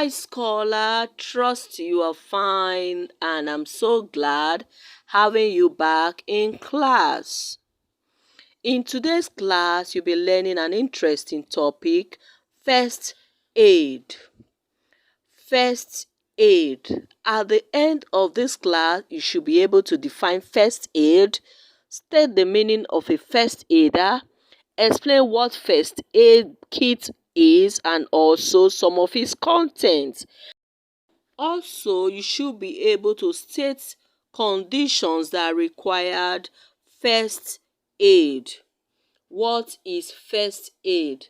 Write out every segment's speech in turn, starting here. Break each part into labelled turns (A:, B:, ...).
A: Hi scholar, trust you are fine and I'm so glad having you back in class. In today's class, you'll be learning an interesting topic, first aid. First aid. At the end of this class, you should be able to define first aid, state the meaning of a first aider, explain what first aid kit is and also some of its contents. Also, you should be able to state conditions that required first aid. What is first aid?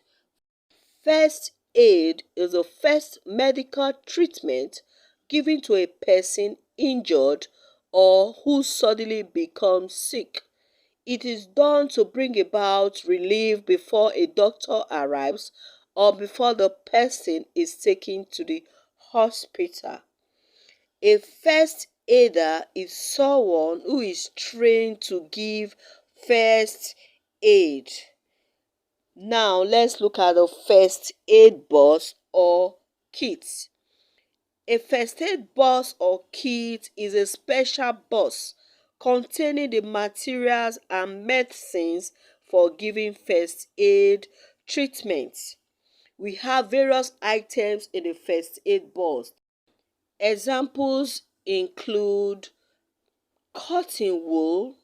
A: First aid is the first medical treatment given to a person injured or who suddenly becomes sick. It is done to bring about relief before a doctor arrives or before the person is taken to the hospital. A first aider is someone who is trained to give first aid. Now let's look at the first aid box or kit. A first aid box or kit is a special box containing the materials and medicines for giving first aid treatment. We have various items in the first aid box. Examples include cotton wool,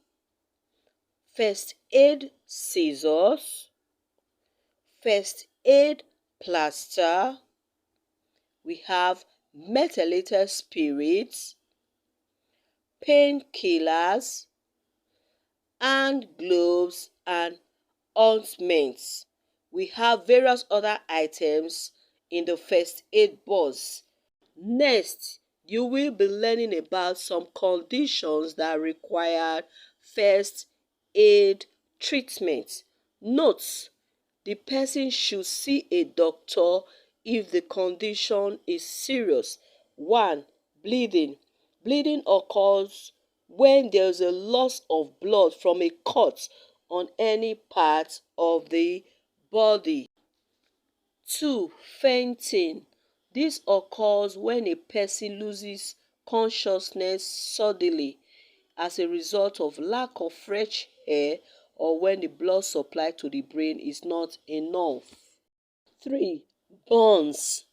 A: first aid scissors, first aid plaster, we have methylated spirits, painkillers, hand gloves and ointments. We have various other items in the first aid box. Next, you will be learning about some conditions that require first aid treatment. Note: the person should see a doctor if the condition is serious. 1. Bleeding. Bleeding occurs when there is a loss of blood from a cut on any part of the body. 2. Fainting. This occurs when a person loses consciousness suddenly as a result of lack of fresh air or when the blood supply to the brain is not enough. 3. Burns.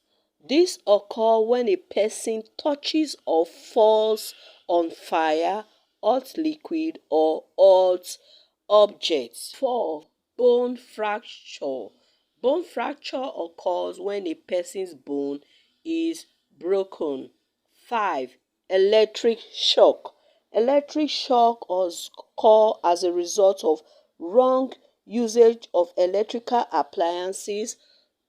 A: This occurs when a person touches or falls on fire, hot liquid or hot objects. 4. Bone fracture. Bone fracture occurs when a person's bone is broken. 5. Electric shock. Electric shock occurs as a result of wrong usage of electrical appliances,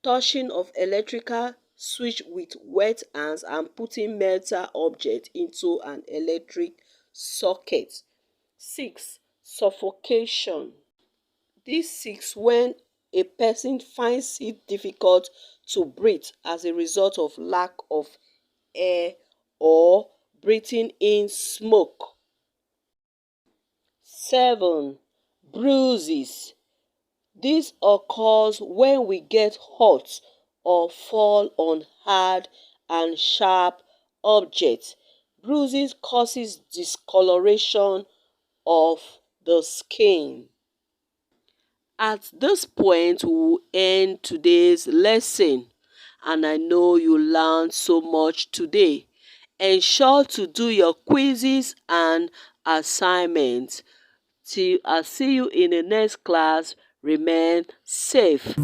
A: touching of electrical switch with wet hands and putting metal object into an electric socket. 6. Suffocation. This is when a person finds it difficult to breathe as a result of lack of air or breathing in smoke. 7. Bruises. This occurs when we get hurt or fall on hard and sharp objects. Bruises causes discoloration of the skin. At this point, we will end today's lesson, and I know you learned so much today. Ensure to do your quizzes and assignments. Till I see you in the next class, remain safe.